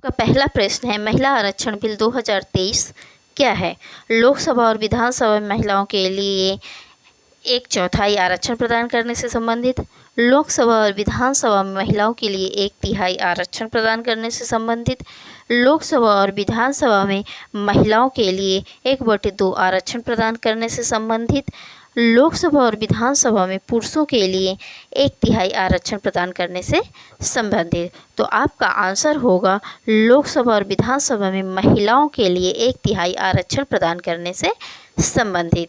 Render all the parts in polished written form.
का पहला प्रश्न है, महिला आरक्षण बिल 2023 क्या है? लोकसभा और विधानसभा में महिलाओं के लिए 1/4 आरक्षण प्रदान करने से संबंधित। लोकसभा और विधानसभा में महिलाओं के लिए 1/3 आरक्षण प्रदान करने से संबंधित। लोकसभा और विधानसभा में महिलाओं के लिए 1/2 आरक्षण प्रदान करने से संबंधित। लोकसभा और विधानसभा में पुरुषों के लिए 1/3 आरक्षण प्रदान करने से संबंधित। तो आपका आंसर होगा लोकसभा और विधानसभा में महिलाओं के लिए 1/3 आरक्षण प्रदान करने से संबंधित।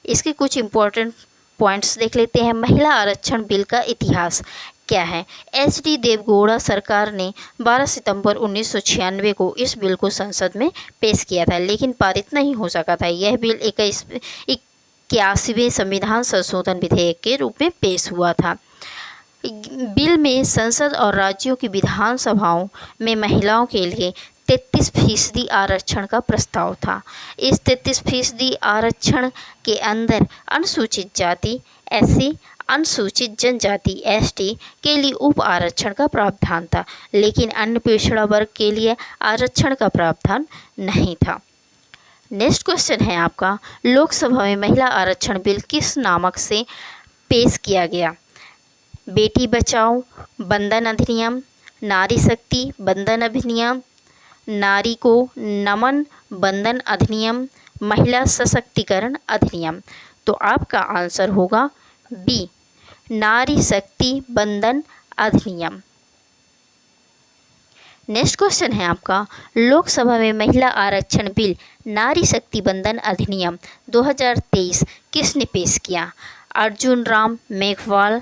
इसके कुछ इम्पोर्टेंट पॉइंट्स देख लेते हैं। महिला आरक्षण बिल का इतिहास क्या है? एच.डी. देवगौड़ा सरकार ने 12 सितंबर 1996 को इस बिल को संसद में पेश किया था, लेकिन पारित नहीं हो सका था। यह बिल 81वें संविधान संशोधन विधेयक के रूप में पेश हुआ था। बिल में संसद और राज्यों की विधानसभाओं में महिलाओं के लिए 33% आरक्षण का प्रस्ताव था। इस 33% आरक्षण के अंदर अनुसूचित जाति SC, अनुसूचित जनजाति ST के लिए उप आरक्षण का प्रावधान था, लेकिन अन्य पिछड़ा वर्ग के लिए आरक्षण का प्रावधान नहीं था। नेक्स्ट क्वेश्चन है आपका, लोकसभा में महिला आरक्षण बिल किस नामक से पेश किया गया? बेटी बचाओ बंधन अधिनियम, नारी शक्ति बंधन अधिनियम, नारी को नमन बंधन अधिनियम, महिला सशक्तिकरण अधिनियम। तो आपका आंसर होगा बी, नारी शक्ति बंधन अधिनियम। नेक्स्ट क्वेश्चन है आपका, लोकसभा में महिला आरक्षण बिल नारी शक्ति बंधन अधिनियम 2023 किसने पेश किया? अर्जुन राम मेघवाल,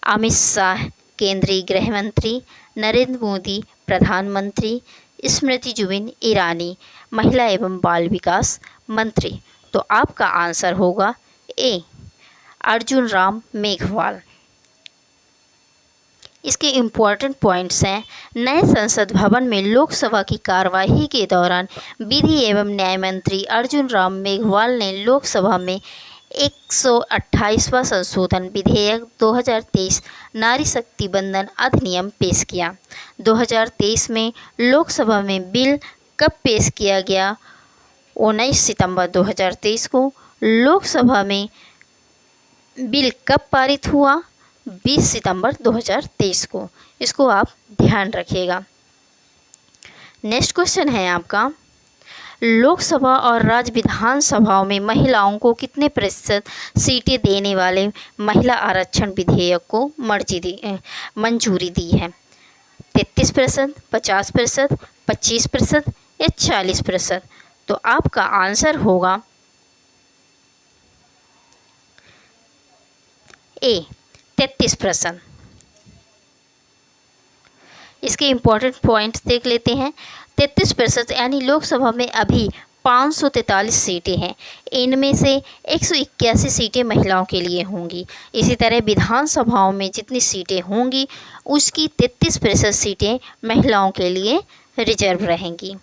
अमित शाह केंद्रीय गृह मंत्री, नरेंद्र मोदी प्रधानमंत्री, स्मृति जुबिन ईरानी महिला एवं बाल विकास मंत्री। तो आपका आंसर होगा ए, अर्जुन राम मेघवाल। इसके इम्पॉर्टेंट पॉइंट्स हैं, नए संसद भवन में लोकसभा की कार्यवाही के दौरान विधि एवं न्याय मंत्री अर्जुन राम मेघवाल ने लोकसभा में 128वां संशोधन विधेयक 2023 नारी शक्ति बंधन अधिनियम पेश किया। 2023 में लोकसभा में बिल कब पेश किया गया? 19 सितंबर 2023 को। लोकसभा में बिल कब पारित हुआ? 20 सितंबर 2023 को। इसको आप ध्यान रखिएगा। नेक्स्ट क्वेश्चन है आपका, लोकसभा और राज्य विधानसभाओं में महिलाओं को कितने प्रतिशत सीटें देने वाले महिला आरक्षण विधेयक को मंजूरी दी है? 33%, 50%, 25% या 40%? तो आपका आंसर होगा ए, 33%। इसके इम्पोर्टेंट पॉइंट्स देख लेते हैं। 33% यानी लोकसभा में अभी 543 सीटें हैं, इनमें से 181 सीटें महिलाओं के लिए होंगी। इसी तरह विधानसभाओं में जितनी सीटें होंगी उसकी 33% सीटें महिलाओं के लिए रिजर्व रहेंगी।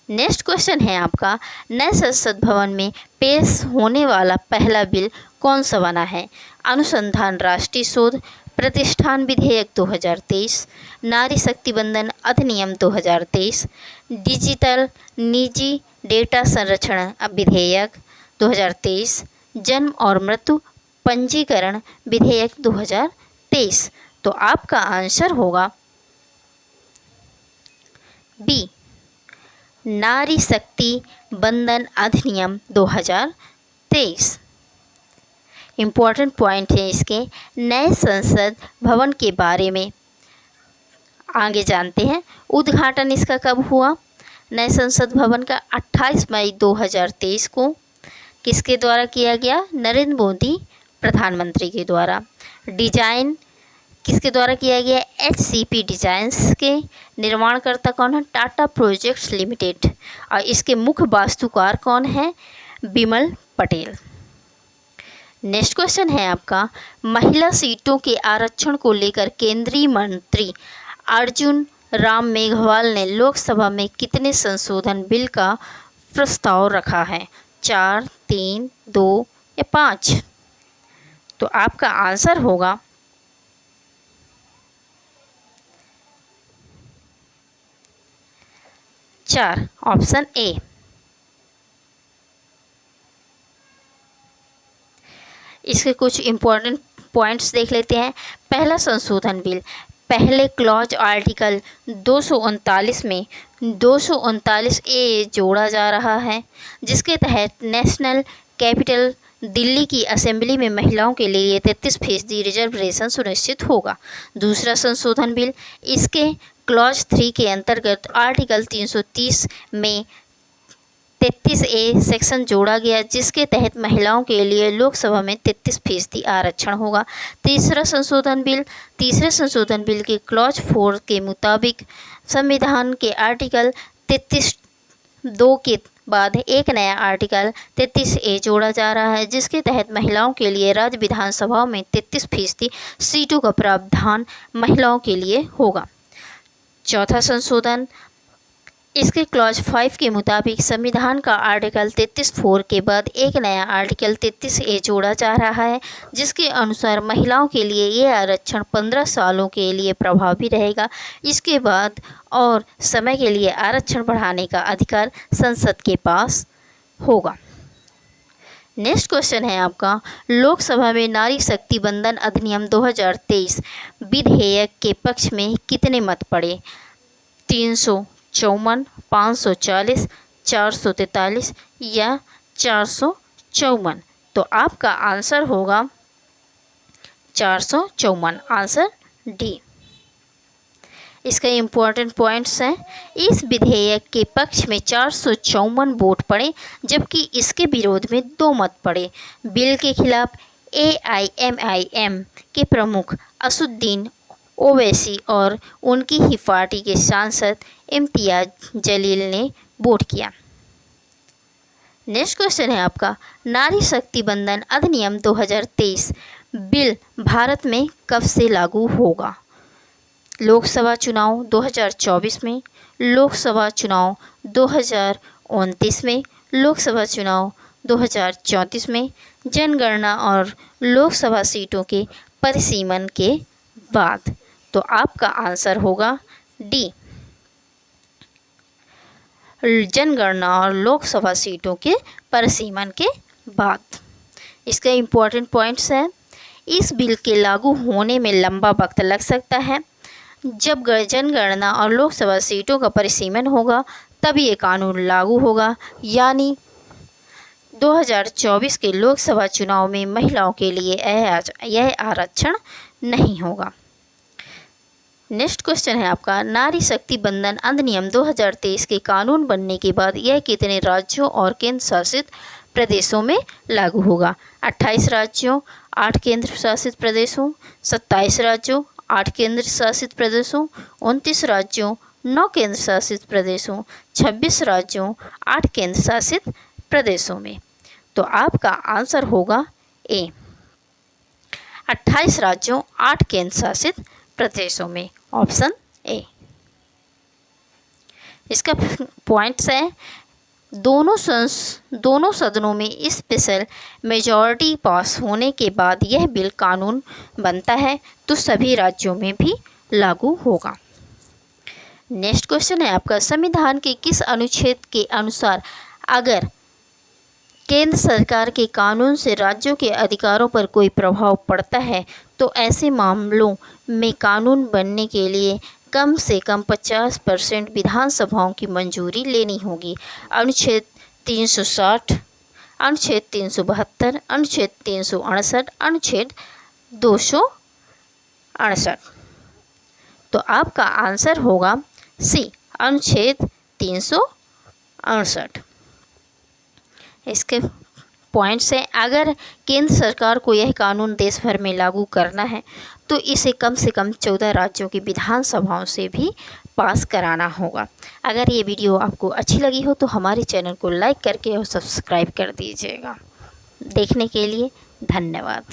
नेक्स्ट क्वेश्चन है आपका, नए संसद भवन में पेश होने वाला पहला बिल कौन सा बना है? अनुसंधान राष्ट्रीय शोध प्रतिष्ठान विधेयक 2023, नारी शक्ति बंधन अधिनियम 2023, डिजिटल निजी डेटा संरक्षण विधेयक 2023, जन्म और मृत्यु पंजीकरण विधेयक 2023। तो आपका आंसर होगा बी, नारी शक्ति बंधन अधिनियम 2023। इम्पॉर्टेंट पॉइंट है इसके, नए संसद भवन के बारे में आगे जानते हैं। उद्घाटन इसका कब हुआ? नए संसद भवन का 28 मई 2023 को। किसके द्वारा किया गया? नरेंद्र मोदी प्रधानमंत्री के द्वारा। डिजाइन किसके द्वारा किया गया? HCP डिजाइन्स के। निर्माणकर्ता कौन है? Tata projects limited. और इसके मुख्य वास्तुकार कौन है? बिमल पटेल। नेक्स्ट क्वेश्चन है आपका, महिला सीटों के आरक्षण को लेकर केंद्रीय मंत्री अर्जुन राम मेघवाल ने लोकसभा में कितने संशोधन बिल का प्रस्ताव रखा है? 4, 3, 2 या 5? तो आपका आंसर होगा 4 ऑप्शन ए। इसके कुछ इम्पोर्टेंट पॉइंट्स देख लेते हैं। पहला संशोधन बिल, पहले क्लॉज आर्टिकल 239 में 239 ए जोड़ा जा रहा है, जिसके तहत नेशनल कैपिटल दिल्ली की असेंबली में महिलाओं के लिए 33% रिजर्वेशन सुनिश्चित होगा। दूसरा संशोधन बिल, इसके क्लॉज 3 के अंतर्गत आर्टिकल 330 में 33A सेक्शन जोड़ा गया, जिसके तहत महिलाओं के लिए लोकसभा में 33% आरक्षण होगा। तीसरे संशोधन बिल के क्लॉज 4 के मुताबिक संविधान के आर्टिकल 33(2) के बाद एक नया आर्टिकल 33A जोड़ा जा रहा है, जिसके तहत महिलाओं के लिए राज्य विधानसभाओं में 33% सीटों का प्रावधान महिलाओं के लिए होगा। चौथा संशोधन, इसके क्लॉज 5 के मुताबिक संविधान का आर्टिकल 33(4) के बाद एक नया आर्टिकल 33A जोड़ा जा रहा है, जिसके अनुसार महिलाओं के लिए ये आरक्षण 15 सालों के लिए प्रभावी रहेगा। इसके बाद और समय के लिए आरक्षण बढ़ाने का अधिकार संसद के पास होगा। नेक्स्ट क्वेश्चन है आपका, लोकसभा में नारी शक्ति बंधन अधिनियम 2023 विधेयक के पक्ष में कितने मत पड़े? 354, 540, 443 या 454? तो आपका आंसर होगा 454, आंसर डी। इसका इम्पोर्टेंट पॉइंट्स हैं, इस विधेयक के पक्ष में 454 वोट पड़े, जबकि इसके विरोध में 2 मत पड़े। बिल के खिलाफ AIMIM के प्रमुख असुद्दीन ओवैसी और उनकी ही पार्टी के सांसद इम्तियाज जलील ने वोट किया। नेक्स्ट क्वेश्चन है आपका, नारी शक्ति बंधन अधिनियम 2023 बिल भारत में कब से लागू होगा? लोकसभा चुनाव 2024 में, लोकसभा चुनाव 2029 में, लोकसभा चुनाव 2034 में, जनगणना और लोकसभा सीटों के परिसीमन के बाद? तो आपका आंसर होगा डी, जनगणना और लोकसभा सीटों के परिसीमन के बाद। इसका इम्पोर्टेंट पॉइंट्स है, इस बिल के लागू होने में लंबा वक्त लग सकता है। जब जनगणना और लोकसभा सीटों का परिसीमन होगा तब ये कानून लागू होगा, यानी 2024 के लोकसभा चुनाव में महिलाओं के लिए यह आरक्षण नहीं होगा। नेक्स्ट क्वेश्चन है आपका, नारी शक्ति बंधन अधिनियम 2023 के कानून बनने के बाद यह कितने राज्यों और केंद्र शासित प्रदेशों में लागू होगा? 28 राज्यों, 8 केंद्र शासित प्रदेशों, 27 राज्यों, 8 केंद्र शासित प्रदेशों, 29 राज्यों, 9 केंद्र शासित प्रदेशों, 26 राज्यों, 8 केंद्र शासित प्रदेशों में? तो आपका आंसर होगा ए, 28 राज्यों, 8 केंद्र शासित प्रदेशों में, ऑप्शन ए। इसका पॉइंट्स है, दोनों सदनों में स्पेशल मेजॉरिटी पास होने के बाद यह बिल कानून बनता है तो सभी राज्यों में भी लागू होगा। नेक्स्ट क्वेश्चन है आपका, संविधान के किस अनुच्छेद के अनुसार अगर केंद्र सरकार के कानून से राज्यों के अधिकारों पर कोई प्रभाव पड़ता है तो ऐसे मामलों में कानून बनने के लिए कम से कम 50% विधानसभाओं की मंजूरी लेनी होगी? अनुच्छेद 360, अनुच्छेद 372, अनुच्छेद 368, अनुच्छेद 268? तो आपका आंसर होगा सी, अनुच्छेद 368। इसके पॉइंट्स हैं, अगर केंद्र सरकार को यह कानून देश भर में लागू करना है तो इसे कम से कम 14 राज्यों की विधानसभाओं से भी पास कराना होगा। अगर ये वीडियो आपको अच्छी लगी हो तो हमारे चैनल को लाइक करके और सब्सक्राइब कर दीजिएगा। देखने के लिए धन्यवाद।